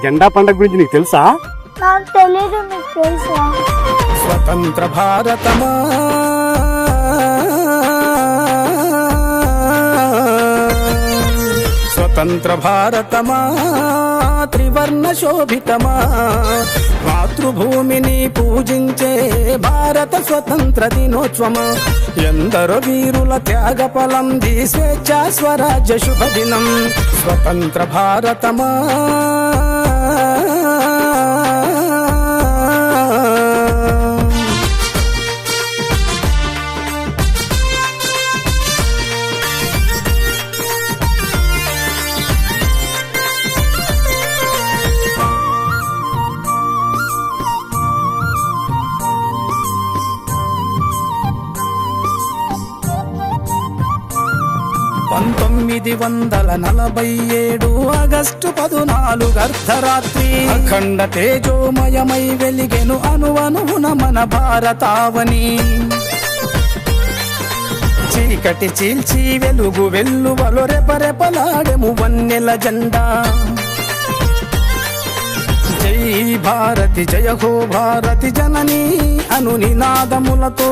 జెండా పండుగ గురించి నీకు తెలుసా? నాకు తెలియదు, మీకు తెలుసా? స్వతంత్ర భారతమా స్వతంత్ర భారతమా త్రివర్ణ శోభితమా మాతృభూమిని పూజించే భారత స్వతంత్ర దినోత్సవమా ఎందరో వీరుల త్యాగ ఫలం ది స్వేచ్ఛా స్వరాజ్య శుభదినం స్వతంత్ర భారతమా ఆగస్టు 14 అర్ధరాత్రి అఖండ తేజోమయమై వెలిగెను అణువణువున మన భారతావని చీకటి చీల్చి వెలుగు వెల్లువలో రెపరెపలాడెము వన్నెల జెండా జై భారతి జయ హో భారతి జనని అను నినాదములతో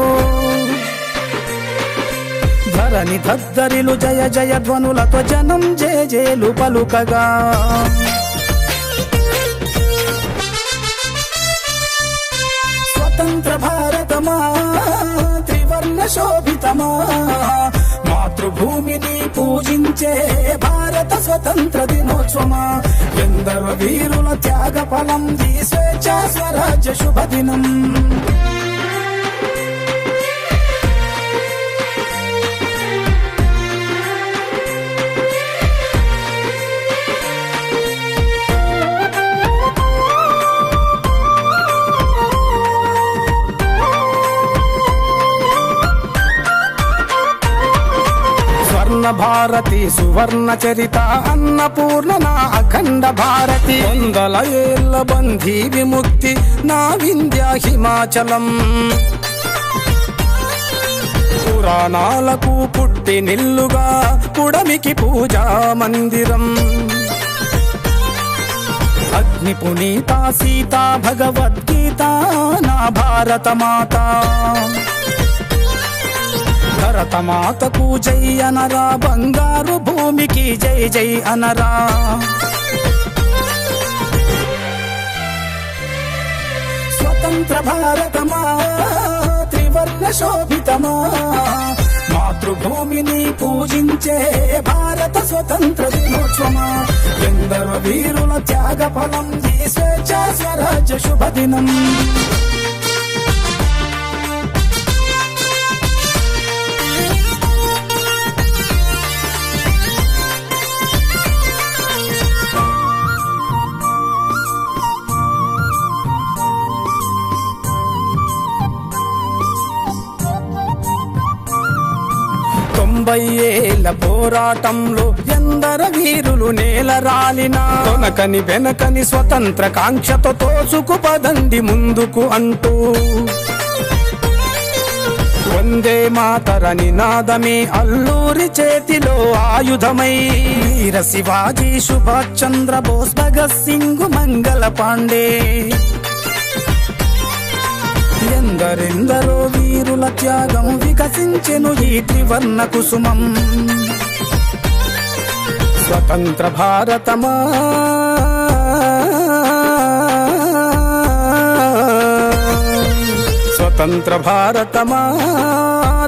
ధరణి ధద్దరిలు జయ జయ ధ్వనులతో జనం జేజేలు పలుకగా స్వతంత్ర భారతమా త్రివర్ణ శోభితమా మాతృభూమిని పూజించే భారత స్వతంత్ర దినోత్సవమా ఎందరో వీరుల త్యాగ ఫలం ది స్వేచ్ఛా స్వరాజ్య శుభదినం భారతి సువర్ణ చరిత అన్నపూర్ణ నా అఖండ భారతి 100 ఏళ్ల బంధీ విముక్తి నా వింధ్య హిమాచలం పురాణాలకు పుట్టి నిల్లుగా పుడమికి పూజా మందిరం అగ్ని పునీత సీతా భగవద్గీత నా భారత మాత భరతమాతకు జై అనరా బంగారు భూమికి జై జై అనరా స్వతంత్ర భారతమా త్రివర్ణ శోభితమా మాతృభూమిని పూజించే భారత స్వతంత్ర దినోత్సవమా ఎందరో వీరుల త్యాగ ఫలం ది స్వేచ్ఛా స్వరాజ్య శుభదినం ఏళ్ల పోరాటంలో ఎందర వీరులు నేలరాలిన కొనకని వెనకని స్వతంత్ర కాంక్షతో తోసుకు పదండి ముందుకు అంటూ వందే మాతర నినాదమే అల్లూరి చేతిలో ఆయుధమై వీర శివాజీ సుభాష్ చంద్ర బోస్ భగత్ సింగ్ మంగళ పాండే ఎందరెందరో వీరుల త్యాగం వికసించెను ఈ త్రివర్ణ కుసుమం స్వతంత్ర భారతమా స్వతంత్ర భారతమా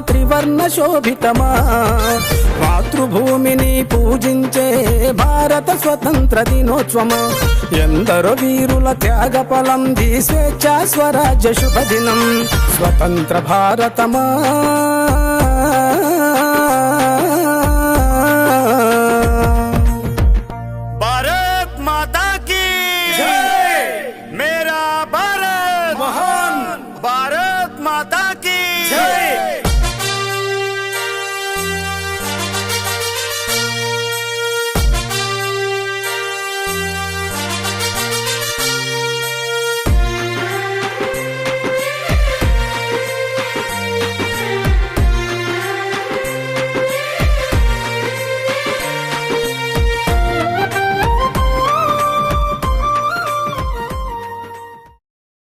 త్రివర్ణ శోభితమా మాతృభూమిని పూజించే భారత స్వతంత్ర దినోత్సవమా ఎందరో వీరుల త్యాగ ఫలం ది స్వేచ్ఛా స్వరాజ్య శుభదినం స్వతంత్ర భారతమా